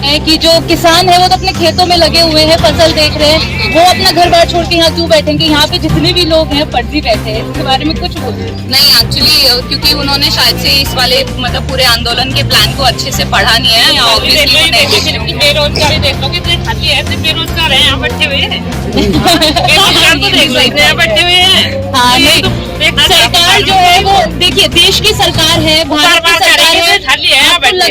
हैं कि जो किसान है वो तो अपने खेतों में लगे हुए हैं, फसल देख रहे हैं, वो अपना घर बार छोड़ के यहाँ क्यों बैठेंगे? यहाँ पे जितने भी लोग हैं फर्जी बैठे हैं, इसके बारे में कुछ बोलिए। नहीं, एक्चुअली क्योंकि उन्होंने शायद से इस वाले मतलब पूरे आंदोलन के प्लान को अच्छे से पढ़ा नहीं है, या ऑब्वियसली बेरोजगारी देख लो कितनी खाली है, सिर्फ बेरोजगार है यहाँ बैठे हुए हैं। बेरोजगार तो देख सकते हैं बैठे हुए हैं। हाँ, नहीं सरकार जो है वो देखिए देश की सरकार है, भारत की सरकार है, खाली है यहाँ बैठे।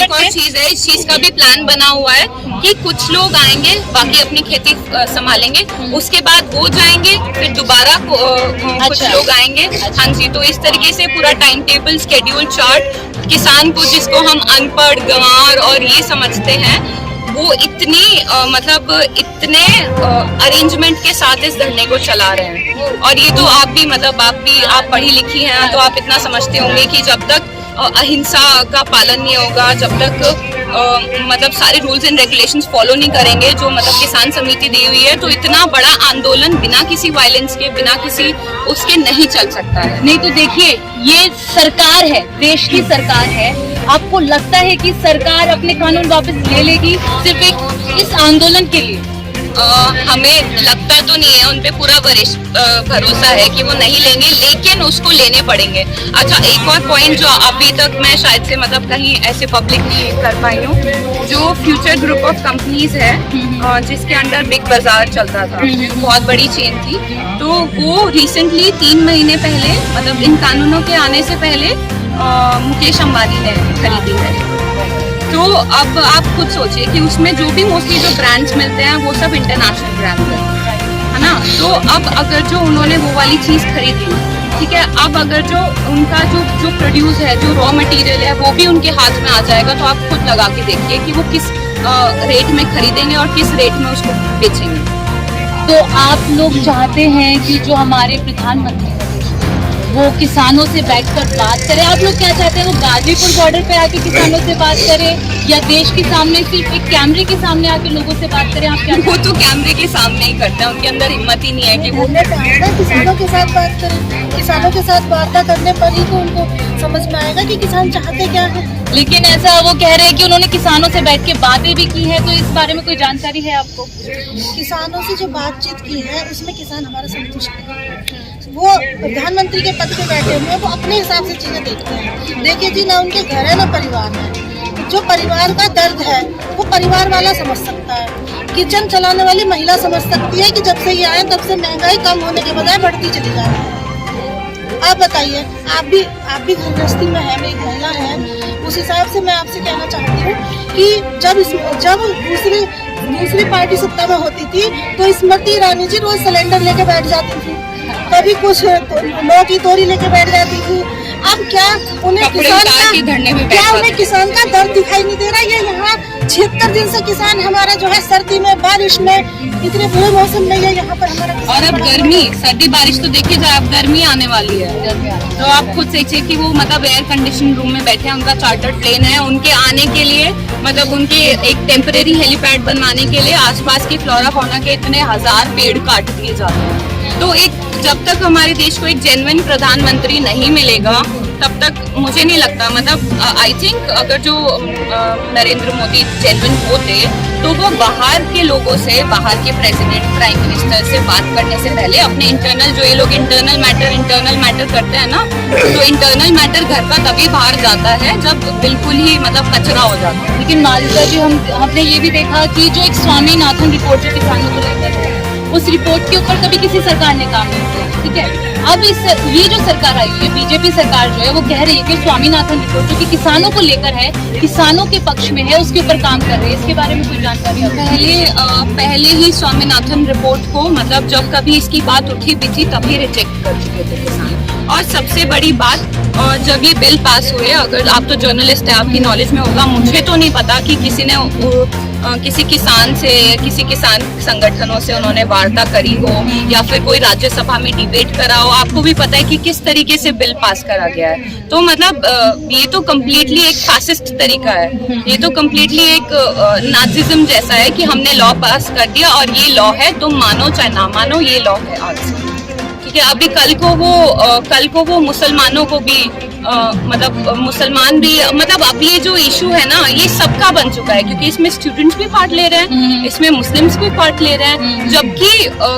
एक और चीज है, इस चीज का भी प्लान बना हुआ है कि कुछ लोग आएंगे, बाकी अपनी खेती संभालेंगे, उसके बाद वो जाएंगे, फिर दोबारा कुछ लोग आएंगे। हाँ जी, तो इस तरीके से पूरा टाइम टेबल, स्केड्यूल, चार्ट, किसान को जिसको हम अनपढ़, गंवार और ये समझते हैं, वो इतनी मतलब इतने अरेंजमेंट के साथ इस धरने को चला रहे हैं। और ये तो आप भी मतलब आप पढ़ी लिखी हैं, तो आप इतना समझते होंगे कि जब तक अहिंसा का पालन नहीं होगा, जब तक मतलब सारे रूल्स एंड रेगुलेशंस फॉलो नहीं करेंगे जो मतलब किसान समिति दी हुई है, तो इतना बड़ा आंदोलन बिना किसी वायलेंस के, बिना किसी उसके नहीं चल सकता है। नहीं तो देखिए ये सरकार है, देश की सरकार है, आपको लगता है कि सरकार अपने कानून वापस ले लेगी सिर्फ एक इस आंदोलन के लिए? हमें लगता तो नहीं है, उनपे पूरा भरोसा है कि वो नहीं लेंगे, लेकिन उसको लेने पड़ेंगे। अच्छा, एक और पॉइंट जो अभी तक मैं शायद से मतलब कहीं ऐसे पब्लिक नहीं कर पाई हूँ, जो फ्यूचर ग्रुप ऑफ कंपनीज है जिसके अंडर बिग बाजार चलता था, बहुत बड़ी चेन थी, तो वो रिसेंटली 3 महीने पहले मतलब इन कानूनों के आने से पहले मुकेश अंबानी ने खरीदी है। तो अब आप खुद सोचिए कि उसमें जो भी मोस्टली जो ब्रांड्स मिलते हैं वो सब इंटरनेशनल ब्रांड्स है ना। तो अब अगर जो उन्होंने वो वाली चीज़ खरीदी, ठीक है, अब अगर जो उनका जो प्रोड्यूस है, जो रॉ मटेरियल है, वो भी उनके हाथ में आ जाएगा, तो आप खुद लगा के देखिए कि वो किस रेट में खरीदेंगे और किस रेट में उसको बेचेंगे। तो आप लोग चाहते हैं कि जो हमारे प्रधानमंत्री वो किसानों से बैठकर बात करें? आप लोग क्या चाहते हैं, वो गाजीपुर बॉर्डर पे आके किसानों से बात करें, या देश के सामने सिर्फ एक कैमरे के सामने आके लोगों से बात करें? आप क्या? वो तो कैमरे के सामने ही करते हैं, उनके अंदर हिम्मत ही नहीं है कि वो किसानों के साथ बात करें। किसानों के साथ वार्ता करने पर ही तो उनको समझ में आएगा कि किसान चाहते क्या है। लेकिन ऐसा वो कह रहे हैं कि उन्होंने किसानों से बैठ के बातें भी की है, तो इस बारे में कोई जानकारी है आपको? किसानों से जो बातचीत की है उसमें किसान हमारा संतुष्ट है। वो प्रधानमंत्री के पद पे बैठे हुए हैं, वो अपने हिसाब से चीजें देखते हैं। देखिए जी, ना उनके घर है ना परिवार है। जो परिवार का दर्द है वो परिवार वाला समझ सकता है। किचन चलाने वाली महिला समझ सकती है कि जब से ये आए तब से महंगाई कम होने के बजाय बढ़ती चली जा रही है। आप बताइए, आप भी घर गृहस्थी में है, मेरी महिला है, उस हिसाब से मैं आपसे कहना चाहती हूँ कि जब दूसरी पार्टी सत्ता में होती थी तो स्मृति ईरानी जी रोज सिलेंडर लेके बैठ जाती थी, कभी कुछ नौ की तोरी लेके बैठ जाती थी। अब क्या उन्हें किसान का दर्द दिखाई नहीं दे रहा? ये यहाँ 76 दिन से किसान हमारा जो है सर्दी में, बारिश में, इतने बुरे मौसम में ये यहाँ पर हमारा। और अब गर्मी, सर्दी बारिश तो देखिए जाए, अब गर्मी आने वाली है, तो आप खुद सोचिए कि वो मतलब एयर कंडीशन रूम में बैठे हैं, उनका चार्टर्ड प्लेन है, उनके आने के लिए मतलब उनके एक टेम्परेरी हेलीपैड बनवाने के लिए आसपास की फ्लोरा फौना के इतने 1000 पेड़ काट दिए जाते हैं। तो जब तक हमारे देश को एक जेन्युइन प्रधानमंत्री नहीं मिलेगा तब तक मुझे नहीं लगता, मतलब आई थिंक अगर जो नरेंद्र मोदी जेन्युइन होते तो वो बाहर के लोगों से, बाहर के प्रेसिडेंट, प्राइम मिनिस्टर से बात करने से पहले अपने इंटरनल, जो ये लोग इंटरनल मैटर करते हैं ना, तो इंटरनल मैटर घर का तभी बाहर जाता है जब बिल्कुल ही मतलब कचरा हो जाता है। लेकिन मालिका जी, हमने ये भी देखा कि जो एक स्वामीनाथन रिपोर्ट जो किसानों को लेकर है, उस रिपोर्ट के ऊपर कभी किसी सरकार ने काम नहीं किया, ठीक है। अब ये जो सरकार आई है, बीजेपी सरकार जो है, वो कह रही है कि स्वामीनाथन रिपोर्ट जो कि किसानों को लेकर है, किसानों के पक्ष में है, उसके ऊपर काम कर रहे हैं। इसके बारे में कोई जानकारी है? पहले ही स्वामीनाथन रिपोर्ट को मतलब जब कभी इसकी बात उठी भी थी तभी रिजेक्ट कर चुके थे किसान। और सबसे बड़ी बात, जब ये बिल पास हुए, अगर आप तो जर्नलिस्ट है, आपकी नॉलेज में होगा, मुझे तो नहीं पता कि किसी ने किसी किसान से, किसी किसान संगठनों से उन्होंने वार्ता करी हो या फिर कोई राज्यसभा में डिबेट करा हो। आपको भी पता है कि किस तरीके से बिल पास करा गया है। तो मतलब ये तो कम्प्लीटली एक फासिस्ट तरीका है, ये तो कम्प्लीटली एक नाजिज्म जैसा है कि हमने लॉ पास कर दिया और ये लॉ है, तुम मानो चाहे ना मानो, ये लॉ है आज। ठीक है। अभी कल को वो मुसलमानों को भी मतलब मुसलमान भी मतलब अब ये जो इशू है ना ये सबका बन चुका है, क्योंकि इसमें स्टूडेंट्स भी पार्ट ले रहे हैं, इसमें मुस्लिम्स भी पार्ट ले रहे हैं, जबकि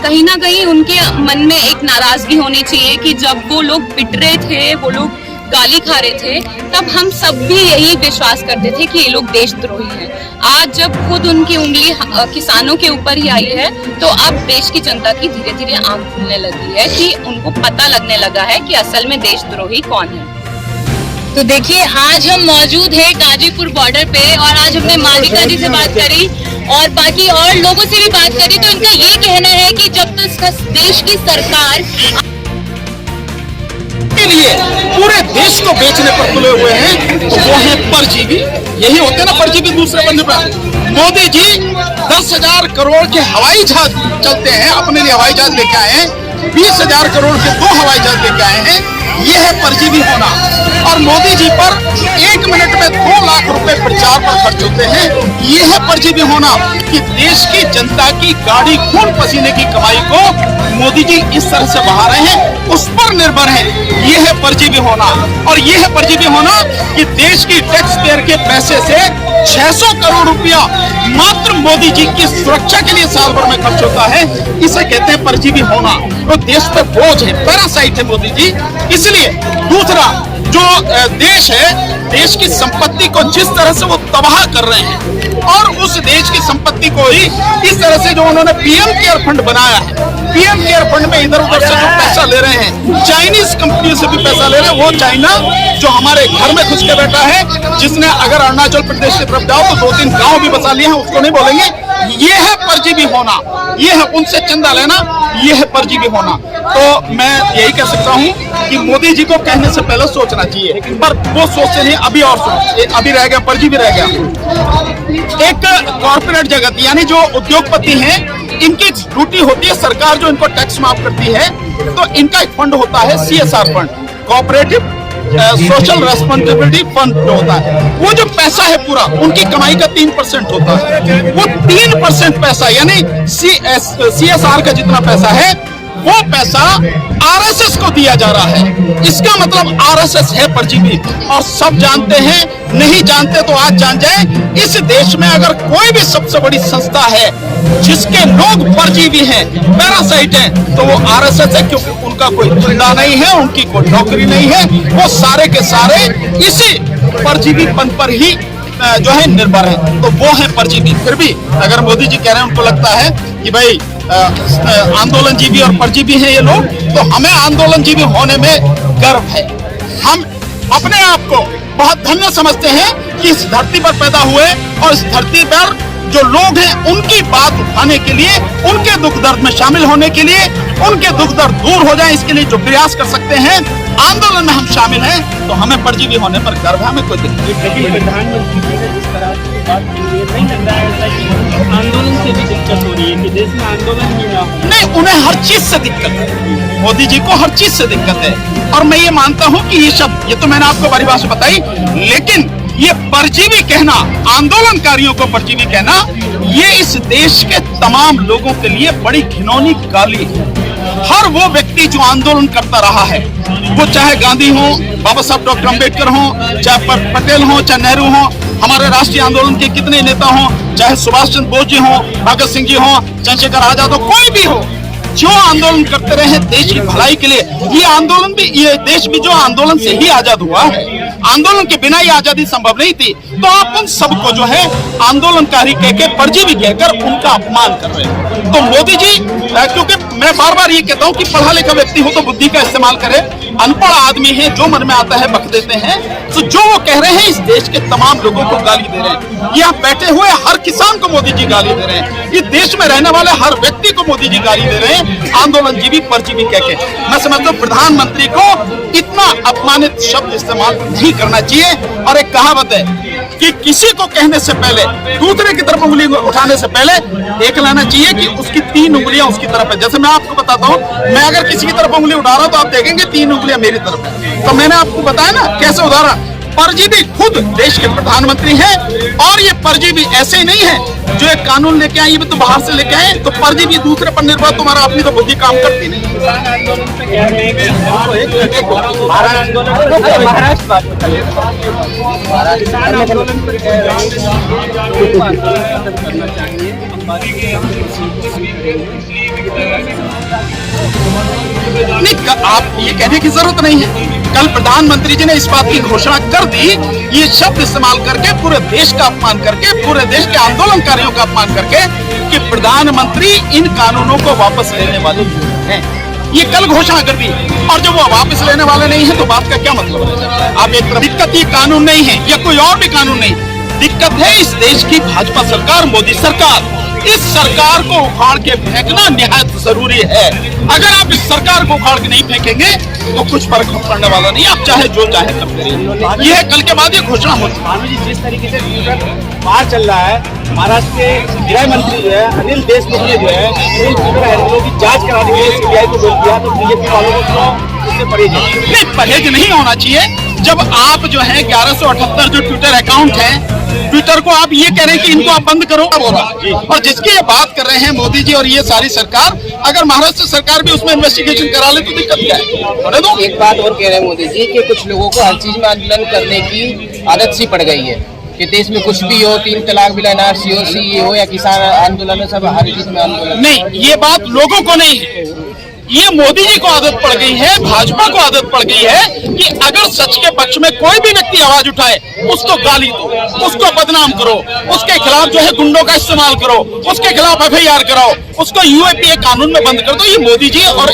कहीं ना कहीं उनके मन में एक नाराजगी होनी चाहिए कि जब वो लोग पिट रहे थे, वो लोग गाली खा रहे थे, तब हम सब भी यही विश्वास करते थे कि ये लोग देशद्रोही हैं। आज जब खुद उनकी उंगली किसानों के ऊपर ही आई है, तो अब देश की जनता की धीरे धीरे आंख खुलने लगी है कि उनको पता लगने लगा है कि असल में देशद्रोही कौन है। तो देखिए आज हम मौजूद हैं गाजीपुर बॉर्डर पे और आज हमने मालिका जी से बात करी और बाकी और लोगों से भी बात करी, तो इनका ये कहना है कि जब तक देश की सरकार के लिए पूरे देश को बेचने पर तुले हुए हैं, तो वो है परजीवी। यही होते हैं ना परजीवी दूसरे बंदे पर। मोदी जी 10,000 करोड़ के हवाई जहाज चलते हैं, अपने लिए हवाई जहाज लेके आए हैं, 20,000 करोड़ के 2 हवाई जहाज लेके आए हैं। ये है परजीवी होना। और मोदी जी पर 1 मिनट में 2 लाख रुपए प्रचार पर खर्च होते हैं। ये है परजीवी होना कि देश की जनता की गाड़ी खून पसीने की कमाई को मोदी जी इस तरह से बहा रहे हैं, उस पर निर्भर है। ये है परजीवी होना। और ये है परजीवी होना कि देश की टैक्स पेयर के पैसे से 600 करोड़ रुपया मात्र मोदी जी की सुरक्षा के लिए साल भर में खर्च होता है। इसे कहते हैं परजीवी होना। तो देश पर बोझ है, पैरासाइट है मोदी जी। इसलिए दूसरा जो देश है, देश की संपत्ति को जिस तरह से वो तबाह कर रहे हैं और उस देश की संपत्ति को ही इस तरह से जो उन्होंने पीएम केयर फंड बनाया है, पीएम केयर फंड में इधर उधर से जो पैसा ले रहे हैं, चाइनीज कंपनियों से भी पैसा ले रहे हैं। वो चाइना जो हमारे घर में घुस के बैठा है, जिसने अगर अरुणाचल प्रदेश की तरफ जाओ तो 2-3 गांव भी बसा लिए हैं, उसको नहीं बोलेंगे। ये है परजीवी होना, ये है उनसे चंदा लेना, ये है परजीवी होना। तो मैं यही कह सकता हूँ कि मोदी जी को कहने से पहले सोचना चाहिए, पर वो सोचते नहीं। अभी और सोच, अभी रह गया परजीवी रह गया। एक कॉर्पोरेट जगत यानी जो उद्योगपति हैं, इनकी ड्यूटी होती है, सरकार जो इनको टैक्स माफ करती है, तो इनका एक फंड होता है CSR fund, cooperative social responsibility fund जो होता है। वो जो पैसा है पूरा उनकी कमाई का 3% होता है। वो 3% पैसा यानी CSR का जितना पैसा है, वो पैसा RSS को दिया जा रहा है। इसका मतलब RSS है परजीवी। और सब जानते हैं, नहीं जानते तो आज जान जाए, इस देश में अगर कोई भी सबसे बड़ी संस्था है जिसके लोग परजीवी हैं, पैरासाइट हैं, तो वो RSS है। क्योंकि उनका कोई धंधा नहीं है, उनकी कोई नौकरी नहीं है, वो सारे के सारे इसी परजीवीपन पर ही जो है निर्भर है। तो वो है परजीवी। फिर भी अगर मोदी जी कह रहे हैं, उनको लगता है कि भाई आंदोलनजीवी और परजीवी हैं ये लोग, तो हमें आंदोलनजीवी होने में गर्व है। हम अपने आप को बहुत धन्य समझते हैं कि इस धरती पर पैदा हुए और इस धरती पर जो लोग हैं उनकी बात उठाने के लिए, उनके दुख दर्द में शामिल होने के लिए, उनके दुख दर्द दूर हो जाए इसके लिए जो प्रयास कर सकते हैं, आंदोलन में हम शामिल हैं, तो हमें परजीवी होने पर गर्व है। हमें कोई दिक्कत नहीं। प्रधानमंत्री जी ने जिस तरह की बात की है, नहीं लग रहा है कि आंदोलन से भी दिक्कत हो रही है कि देश में आंदोलन ही ना हो? नहीं, उन्हें हर चीज से दिक्कत है, मोदी जी को हर चीज से दिक्कत है। और मैं ये मानता हूँ कि ये शब्द, ये तो मैंने आपको परिभाषा बताई, लेकिन ये परजीवी कहना, आंदोलनकारियों को परजीवी कहना, ये इस देश के तमाम लोगों के लिए बड़ी घिनौनी गाली है। हर वो व्यक्ति जो आंदोलन करता रहा है, वो चाहे गांधी हो, बाबा साहब डॉक्टर अंबेडकर हो, चाहे पटेल हो, चाहे नेहरू हो, हमारे राष्ट्रीय आंदोलन के कितने नेता हो, चाहे सुभाष चंद्र बोस जी हो, भगत सिंह जी हो, चंद्रशेखर आजाद हो, कोई भी हो, जो आंदोलन करते रहे देश की भलाई के लिए, ये आंदोलन भी, ये देश भी जो आंदोलन से ही आजाद हुआ है। आंदोलन के बिना ये आजादी संभव नहीं थी। तो आप उन सबको जो है आंदोलनकारी कह के, परजीवी कहकर उनका अपमान कर रहे हैं। तो मोदी जी, क्योंकि मैं बार बार ये कहता हूँ कि पढ़ा लिखा व्यक्ति हो तो बुद्धि का इस्तेमाल करे, अनपढ़ आदमी है जो मन में आता है बक देते हैं। तो जो वो कह रहे हैं, इस देश के तमाम लोगों को गाली दे रहे हैं। यहाँ बैठे हुए हर किसान को मोदी जी गाली दे रहे हैं। इस देश में रहने वाले हर व्यक्ति को मोदी जी गाली दे रहे हैं, आंदोलनजीवी परजीवी कह के। मैं समझता हूँ प्रधानमंत्री को इतना अपमानित शब्द इस्तेमाल नहीं करना चाहिए। और एक कहावत है कि किसी को कहने से पहले, दूसरे की तरफ उंगली उठाने से पहले देख लेना चाहिए कि उसकी 3 उंगलियां उसकी तरफ है। जैसे मैं आपको बताता हूँ, मैं अगर किसी की तरफ उंगली उठा रहा हूँ तो आप देखेंगे 3 उंगलियां मेरी तरफ है। तो मैंने आपको बताया ना कैसे उदाहरण, परजीवी खुद देश के प्रधानमंत्री हैं, और ये परजीवी ऐसे ही नहीं है जो एक कानून लेके आए, ये भी तो बाहर से लेके आए। तो परजीवी दूसरे पर निर्भर, तुम्हारा अपनी तो बुद्धि काम करती नहीं। किसान आंदोलन पे कह रहे हैं कि भारत आंदोलन महाराष्ट्र बात किसान आंदोलन पर कह रहे हैं कि आंदोलन करना चाहिए। नहीं, आप ये कहने की जरूरत नहीं है। कल प्रधानमंत्री जी ने इस बात की घोषणा कर दी, ये शब्द इस्तेमाल करके पूरे देश का अपमान करके, पूरे देश के आंदोलनकारियों का अपमान करके, कि प्रधानमंत्री इन कानूनों को वापस लेने वाले हैं। ये कल घोषणा कर दी, और जब वो वापस लेने वाले नहीं है तो बात का क्या मतलब है? आप एक दिक्कत, ये कानून नहीं है या कोई और भी कानून नहीं, दिक्कत है इस देश की भाजपा सरकार, मोदी सरकार। इस सरकार को उखाड़ के फेंकना निहायत जरूरी है। अगर आप इस सरकार को उखाड़ के नहीं फेंकेंगे तो कुछ फर्क पड़ने वाला नहीं, आप चाहे जो चाहे कर करिए। ये कल के बाद ये घोषणा होती है। भानु जी, जिस तरीके से बाहर चल रहा है, महाराष्ट्र के गृह मंत्री जो है अनिल देशमुख ने जो है ट्विटर हैंडलों की जांच कराने के लिए सीबीआई को बोल दिया, तो बीजेपी वालों को उससे परहेज नहीं, परहेज नहीं होना चाहिए। जब आप जो है 1178 जो ट्विटर अकाउंट है, ट्विटर को आप ये कह रहे हैं कि इनको आप बंद करो, और जिसकी ये बात कर रहे हैं मोदी जी और ये सारी सरकार, अगर महाराष्ट्र सरकार भी उसमें इन्वेस्टिगेशन करा ले तो दिक्कत क्या है? एक बात और कह रहे हैं मोदी जी कि कुछ लोगों को हर चीज में आंदोलन करने की आदत सी पड़ गई है कि देश में कुछ भी हो, 3 तलाक बिल, COC हो या किसान आंदोलन, सब हर चीज में आंदोलन। नहीं, ये बात लोगों को नहीं है, ये मोदी जी को आदत पड़ गई है, भाजपा को आदत पड़ गई है कि अगर सच के पक्ष में कोई भी व्यक्ति आवाज उठाए उसको गाली दो, उसको बदनाम करो, उसके खिलाफ जो है गुंडों का इस्तेमाल करो, उसके खिलाफ FIR कराओ, उसको UAPA कानून में बंद कर दो। ये मोदी जी और